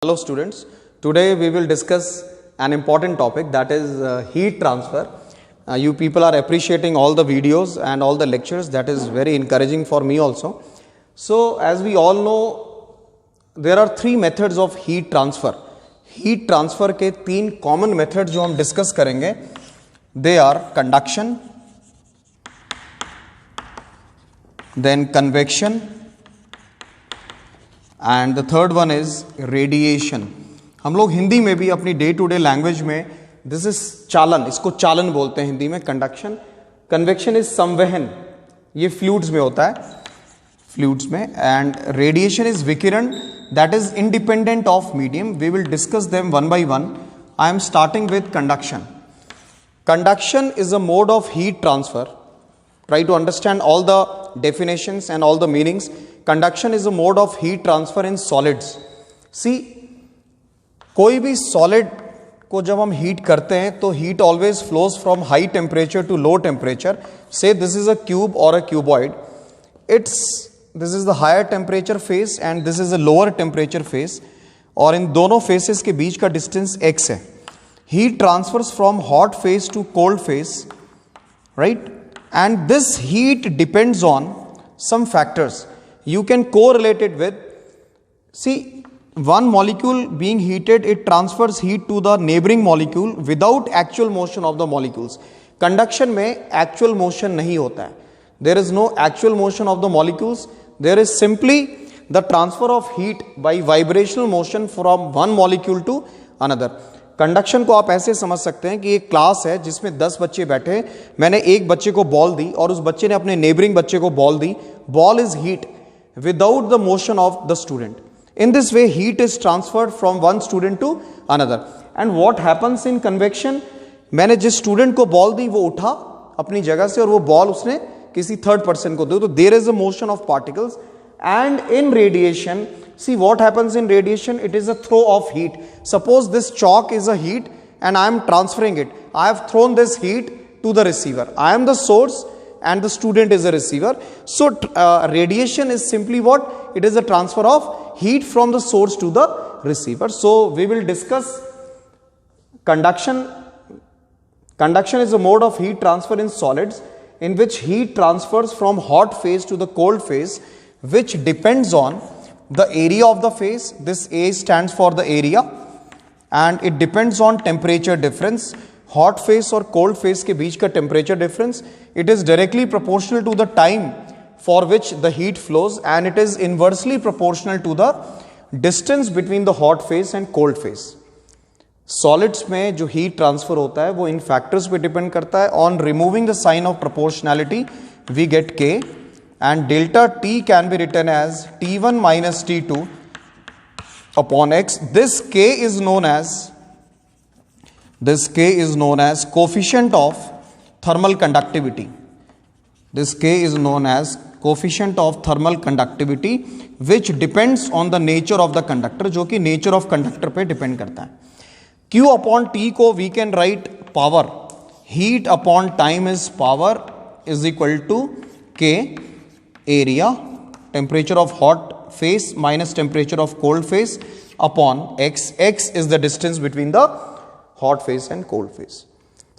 Hello students, today we will discuss an important topic, that is heat transfer. You people are appreciating all the videos and all the lectures. That is very encouraging for me also. So as we all know, there are three methods of heat transfer. Heat transfer के तीन common methods जो हम discuss करेंगे, they are conduction, then convection, and the third one is radiation. हम लोग हिंदी में भी अपनी डे टू डे लैंग्वेज में दिस इज चालन, इसको चालन बोलते हैं हिंदी में. कंडक्शन, कन्वेक्शन इज संवहन, ये फ्लूइड्स में होता है, फ्लूइड्स में. एंड रेडिएशन इज विकिरण, that is independent of medium. We will discuss them one by one. I am starting with conduction. Conduction is a mode of heat transfer. Try to understand all the definitions and all the meanings. Conduction is a mode of heat transfer in solids. See, कोई भी solid को जब हम heat करते हैं तो heat always flows from high temperature to low temperature. Say this is a cube or a cuboid. This is the higher temperature phase and this is the lower temperature phase. और इन दोनों phases के बीच का distance x है. Heat transfers from hot phase to cold phase, right? And this heat depends on some factors. You can correlate it with, see, one molecule being heated, it transfers heat to the neighboring molecule without actual motion of the molecules. Conduction में actual motion नहीं होता है. There is no actual motion of the molecules. There is simply the transfer of heat by vibrational motion from one molecule to another. Conduction को आप ऐसे समझ सकते हैं कि एक क्लास है जिसमें 10 बच्चे बैठे हैं. मैंने एक बच्चे को बॉल दी और उस बच्चे ने अपने नेबरिंग बच्चे को बॉल दी. Ball is heat without the motion of the student. In this way heat is transferred from one student to another. And what happens in convection, मैंने जिस स्टूडेंट को बॉल दी वो उठा अपनी जगह से और वो बॉल उसने किसी थर्ड पर्सन को दी. तो there is a motion of particles. And in radiation, see what happens in radiation, it is a throw of heat. Suppose this chalk is a heat and I am transferring it. I have thrown this heat to the receiver. I am the source and the student is a receiver. So radiation is simply what? It is a transfer of heat from the source to the receiver. So we will discuss conduction. Conduction is a mode of heat transfer in solids in which heat transfers from hot phase to the cold phase, which depends on the area of the phase. This A stands for the area and it depends on temperature difference. Hot phase और cold phase के बीच का temperature difference, it is directly proportional to the time for which the heat flows and it is inversely proportional to the distance between the hot phase and cold phase. Solids में जो heat transfer होता है वो इन factors पे depend करता है. On removing the sign of proportionality we get K. And delta T can be written as T1 minus T2 upon X. This K is known as coefficient of thermal conductivity. This K is known as coefficient of thermal conductivity, which depends on the nature of the conductor, जो कि nature of conductor पे depend करता है. Q upon T को we can write power. Heat upon time is power is equal to K. Area, temperature of hot phase minus temperature of cold phase upon X. X is the distance between the hot phase and cold phase.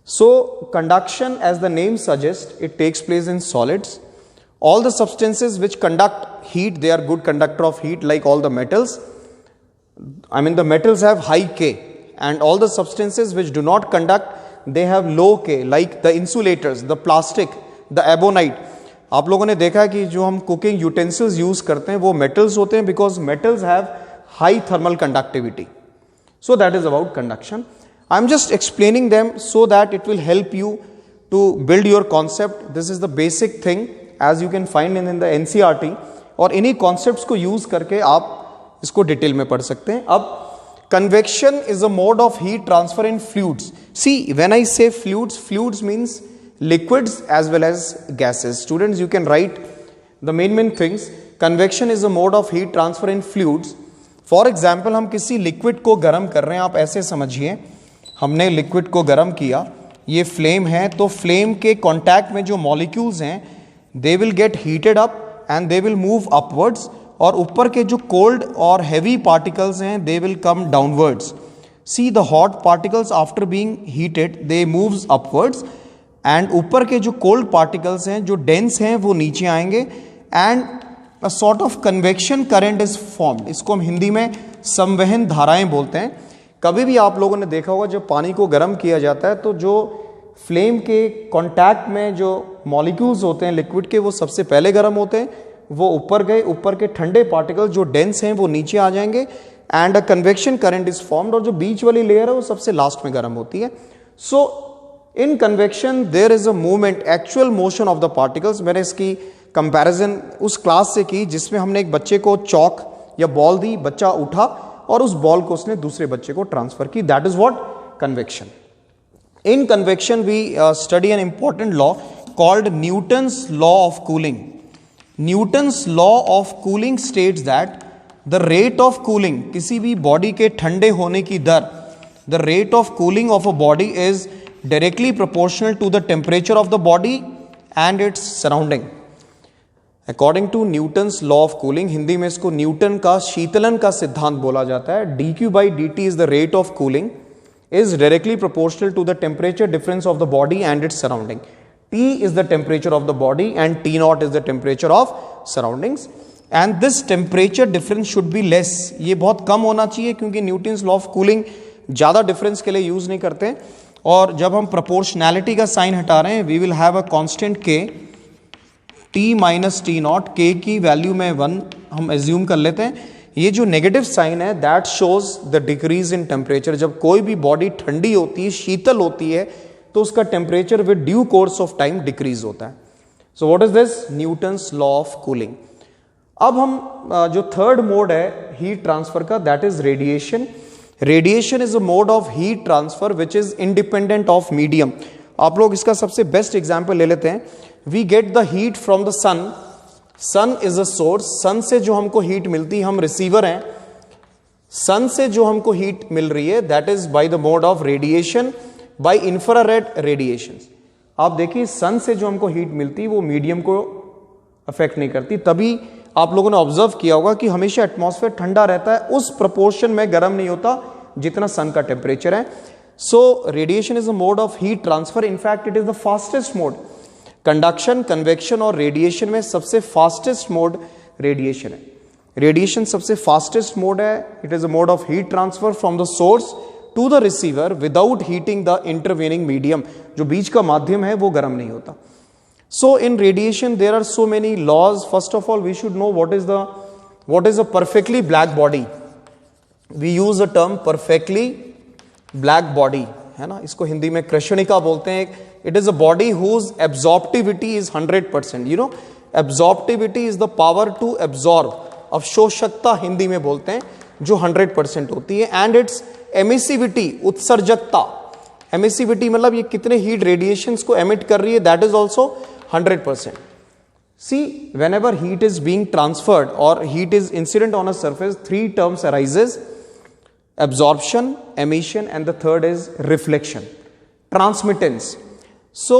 So conduction, as the name suggests, it takes place in solids. All the substances which conduct heat, they are good conductor of heat, like all the metals. I mean the metals have high K, and all the substances which do not conduct, they have low K, like the insulators, the plastic, the ebonite. आप लोगों ने देखा है कि जो हम cooking utensils use करते हैं वो मेटल्स होते हैं, because metals have high thermal conductivity. So that is about conduction. I am just explaining them so that it will help you to build your concept. This is the basic thing as you can find in the NCERT. और इन्हीं concepts को use करके आप इसको detail में पढ़ सकते हैं. अब convection is a mode of heat transfer in fluids. See when I say fluids means liquids as well as gases. Students, you can write the main things. Convection is a mode of heat transfer in fluids. For example, हम किसी liquid को गर्म कर रहे हैं. आप ऐसे समझिए, हमने liquid को गर्म किया, ये flame है, तो flame के contact में जो molecules हैं, they will get heated up and they will move upwards. और ऊपर के जो कोल्ड और हैवी पार्टिकल्स हैं they will come downwards. See the hot particles after being heated they moves upwards, and ऊपर के जो कोल्ड पार्टिकल्स हैं जो डेंस हैं वो नीचे आएंगे, and a sort of convection current is formed. इसको हम हिंदी में संवहन धाराएं बोलते हैं. कभी भी आप लोगों ने देखा होगा जब पानी को गर्म किया जाता है तो जो फ्लेम के कांटेक्ट में जो मॉलिक्यूल्स होते हैं लिक्विड के वो सबसे पहले गर्म होते हैं, वो ऊपर गए, ऊपर के ठंडे पार्टिकल जो डेंस हैं वो नीचे आ जाएंगे, and a convection current is formed, और जो बीच वाली लेयर है वो सबसे लास्ट में गर्म होती है. So in convection there is a movement, actual motion of the particles. मैंने इसकी कंपैरिजन उस क्लास से की जिसमें हमने एक बच्चे को चौक या बॉल दी, बच्चा उठा और उस बॉल को उसने दूसरे बच्चे को ट्रांसफर की. That is what convection. In convection, we study an important law called Newton's law of cooling. Newton's law of cooling states that the rate of cooling, किसी भी बॉडी के ठंडे होने की दर, the rate of cooling of a body is directly proportional to the temperature of the body and its surrounding. According to Newton's law of cooling, Hindi में इसको Newton का शीतलन का सिद्धांत बोला जाता है. dq by dt is the rate of cooling, is directly proportional to the temperature difference of the body and its surrounding. T is the temperature of the body and T naught is the temperature of surroundings, and this temperature difference should be less. ये बहुत कम होना चाहिए क्योंकि Newton's law of cooling ज़्यादा difference के लिए use नहीं करते. और जब हम प्रोपोर्शनैलिटी का साइन हटा रहे हैं, we will have a constant K, T minus T naught. K की वैल्यू में 1 हम एज्यूम कर लेते हैं. ये जो नेगेटिव साइन है that shows the decrease in temperature. जब कोई भी बॉडी ठंडी होती है, शीतल होती है, तो उसका temperature with due course of time decrease होता है. So what is this? Newton's law of cooling. अब हम जो थर्ड मोड है हीट ट्रांसफर का, that is radiation. Radiation is a mode of heat transfer which is independent of medium. आप लोग इसका सबसे बेस्ट एग्जाम्पल ले लेते हैं. We get the heat from the sun. Sun is a source. Sun से जो हमको हीट मिलती है, हम रिसीवर हैं. सन से जो हमको हीट मिल रही है that is by the mode of radiation, by infrared radiation. आप देखिए सन से जो हमको हीट मिलती है वो मीडियम को अफेक्ट नहीं करती. तभी आप लोगों ने ऑब्जर्व किया होगा कि हमेशा एटमॉस्फेयर ठंडा रहता है, उस प्रोपोर्शन में गर्म नहीं होता जितना सन का टेम्परेचर है. So radiation is a mode of heat transfer. In fact it is the fastest mode. Conduction, convection और रेडिएशन में सबसे फास्टेस्ट मोड रेडिएशन है. रेडिएशन सबसे फास्टेस्ट मोड है. It is a mode of heat transfer from the source to the receiver without heating the intervening medium. जो बीच का माध्यम है वो गर्म नहीं होता. So in radiation there are so many laws. First of all we should know what is a perfectly black body. We use a term perfectly black body, है ना. इसको हिंदी में कृष्णिका बोलते हैं. It is a body whose absorptivity is 100%. You know, absorptivity is the power to absorb. अवशोषकता Hindi में बोलते हैं, जो 100% होती है. And its emissivity, उत्सर्जकता. Emissivity मतलब ये कितने हीट रेडिएशंस को एमिट कर रही है, that is also 100%. See, whenever heat is being transferred or heat is incident on a surface, 3 terms arises: absorption, emission, and the third is reflection, transmittance. So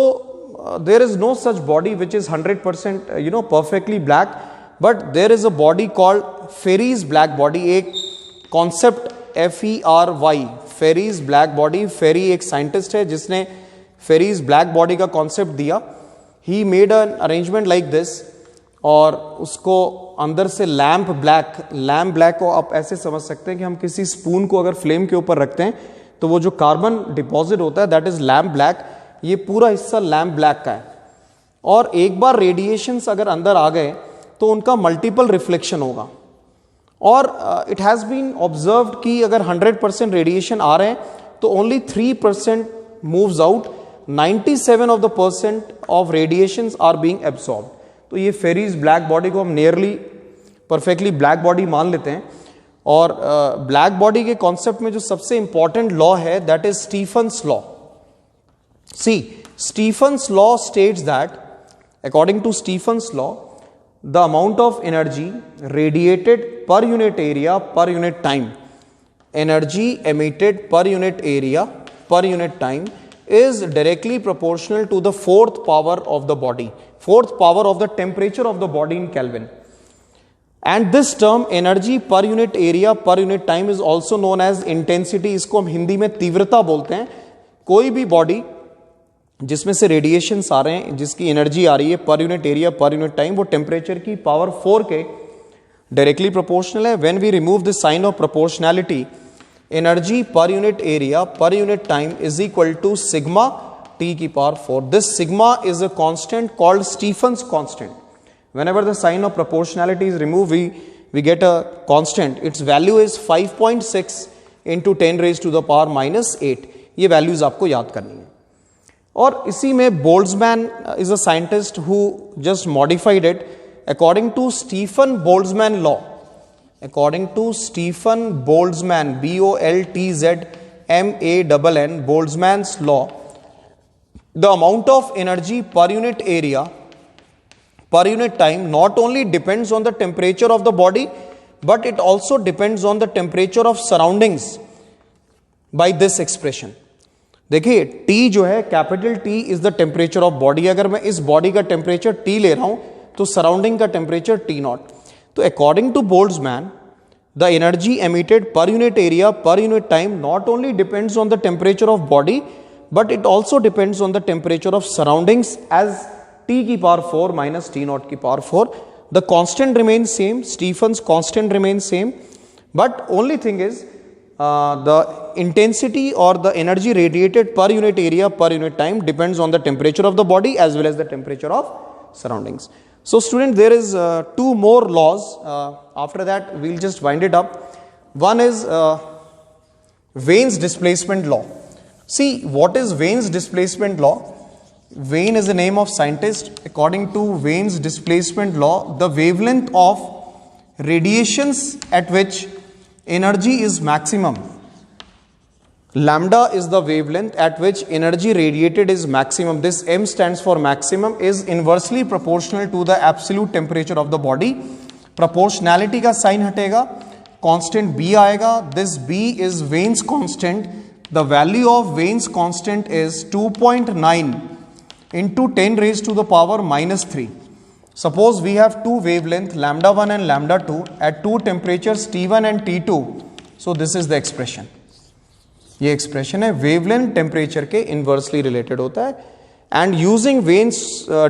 there is no such body which is 100% perfectly black, but there is a body called Ferry's black body. एक concept FERY, Ferry's black body. Ferry एक scientist है जिसने Ferry's black body का concept दिया. He made an arrangement like this, और उसको अंदर से लैम्प ब्लैक को आप ऐसे समझ सकते हैं कि हम किसी स्पून को अगर फ्लेम के ऊपर रखते हैं तो वो जो कार्बन डिपॉजिट होता है दैट इज लैम्प ब्लैक. ये पूरा हिस्सा लैम्प ब्लैक का है. और एक बार रेडिएशंस अगर अंदर आ गए तो उनका मल्टीपल रिफ्लेक्शन होगा. और इट हैज़ बीन ऑब्जर्व्ड कि अगर 100% रेडिएशन आ रहे हैं तो only 3% moves out. 97 of the percent of radiations are being absorbed. तो ये फेरीज ब्लैक बॉडी को हम नियरली परफेक्टली ब्लैक बॉडी मान लेते हैं. और ब्लैक बॉडी के कॉन्सेप्ट में जो सबसे इंपॉर्टेंट लॉ है that is Stefan's law. See, Stephen's law states that according to Stephen's law, the amount of energy radiated per unit area per unit time, energy emitted per unit area per unit time is directly proportional to the fourth power of the body, fourth power of the temperature of the body in Kelvin. And this term energy per unit area per unit time is also known as intensity. इसको हम हिंदी में तीव्रता बोलते हैं. कोई भी body जिसमें से रेडिएशंस आ रहे हैं, जिसकी एनर्जी आ रही है per unit area per unit time, वो टेम्परेचर की पावर 4 के डायरेक्टली प्रोपोर्शनल है. When we remove the sign of proportionality, energy per unit area per unit time is equal to sigma T की power 4. This sigma is a constant called Stefan's constant. Whenever the sign of proportionality is removed, we get a constant. Its value is 5.6 into 10 raised to the power minus 8. ये values आपको याद करनी है. और इसी में Boltzmann is a scientist who just modified it according to Stephen Boltzmann law. According to Stephen Boltzmann, Boltzmann, Boltzmann's law, the amount of energy per unit area per unit time not only depends on the temperature of the body, but it also depends on the temperature of surroundings by this expression. देखिए T जो है, capital T is the temperature of body. अगर मैं इस body का temperature T ले रहा हूं तो सराउंडिंग का टेम्परेचर T नॉट. तो according to Boltzmann, the energy emitted per unit area per unit time not only depends on the temperature of body, but it also depends on the temperature of surroundings as T की power 4 minus T naught की power 4. The constant remains same, Stephen's constant remains same, but only thing is the intensity or the energy radiated per unit area per unit time depends on the temperature of the body as well as the temperature of surroundings. So student, there is 2 more laws. After that we'll just wind it up. One is Wien's displacement law. See, what is Wien's displacement law? Wien is the name of scientist. According to Wien's displacement law, the wavelength of radiations at which energy is maximum, lambda is the wavelength at which energy radiated is maximum. This M stands for maximum, is inversely proportional to the absolute temperature of the body. Proportionality का sign हटेगा, constant B आएगा. This B is Wien's constant. The value of Wien's constant is 2.9 into 10 raised to the power minus 3. Suppose we have two wavelength lambda 1 and lambda 2 at two temperatures T1 and T2. So this is the expression. ये expression है wavelength temperature के inversely related होता है. And using Wien's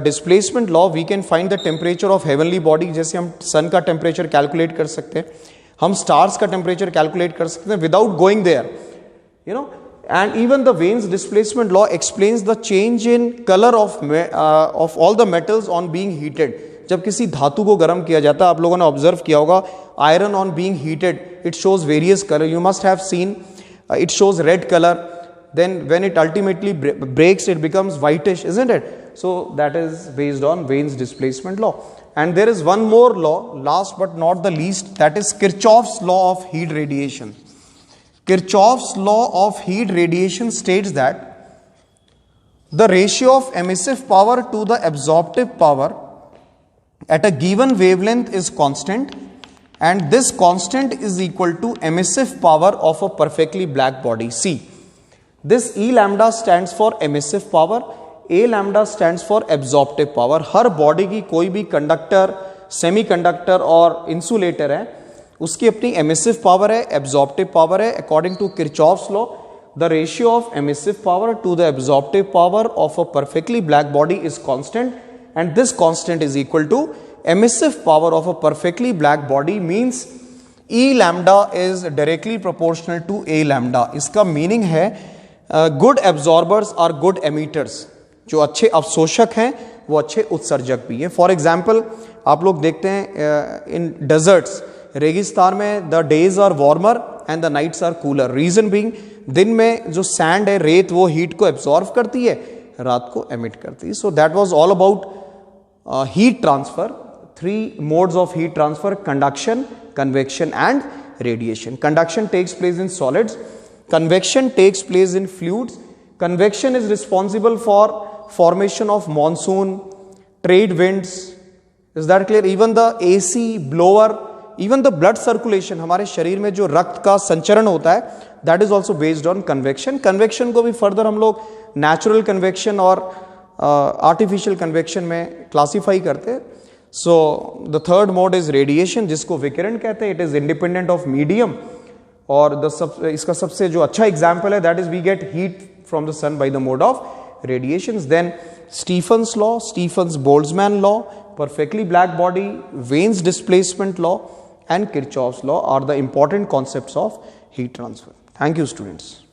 displacement law we can find the temperature of heavenly body. जैसे हम sun का temperature calculate कर सकते हैं, हम stars का temperature calculate कर सकते हैं without going there, you know. And even the Wien's displacement law explains the change in color of all the metals on being heated. जब किसी धातु को गर्म किया जाता है, आप लोगों ने ऑब्जर्व किया होगा, iron on being heated it shows various colour. You must have seen it shows red colour, then when it ultimately breaks it becomes whitish, isn't it? So that is based on Wien's displacement law. And there is one more law, last but not the least, that is Kirchhoff's law of heat radiation. Kirchhoff's law of heat radiation states that the ratio of emissive power to the absorptive power at a given wavelength is constant, and this constant is equal to emissive power of a perfectly black body. See, this E lambda stands for emissive power, A lambda stands for absorptive power. Her body की कोई भी conductor, semiconductor और insulator है, उसकी अपनी emissive power है, absorptive power है. According to Kirchhoff's law, the ratio of emissive power to the absorptive power of a perfectly black body is constant, and this constant is equal to emissive power of a perfectly black body, means E lambda is directly proportional to A lambda. इसका meaning है good absorbers are good emitters. जो अच्छे अवशोषक हैं वो अच्छे उत्सर्जक भी हैं. फॉर एग्जाम्पल आप लोग देखते हैं इन डेजर्ट्स, रेगिस्तान में the days are warmer and the nights are cooler. Reason being, दिन में जो सैंड है, रेत, वो हीट को एब्जॉर्व करती है, रात को एमिट करती है. So that was all about heat transfer. 3 modes of heat transfer: conduction, convection and radiation. Conduction takes place in solids, convection takes place in fluids. Convection is responsible for formation of monsoon, trade winds. Is that clear? Even the AC, blower, even the blood circulation, हमारे शरीर में जो रक्त का संचरण होता है, that is also based on convection. Convection को भी further हम लोग natural convection और artificial convection में classify करते हैं. So the third mode is radiation, जिसको विकिरण कहते हैं. It is independent of medium. और इसका सबसे जो अच्छा एग्जाम्पल है that is we get heat from the sun by the mode of radiation. Then Stefan's law, Stefan's Boltzmann law, perfectly black body, Wien's displacement law and Kirchhoff's law are the important concepts of heat transfer. Thank you, students.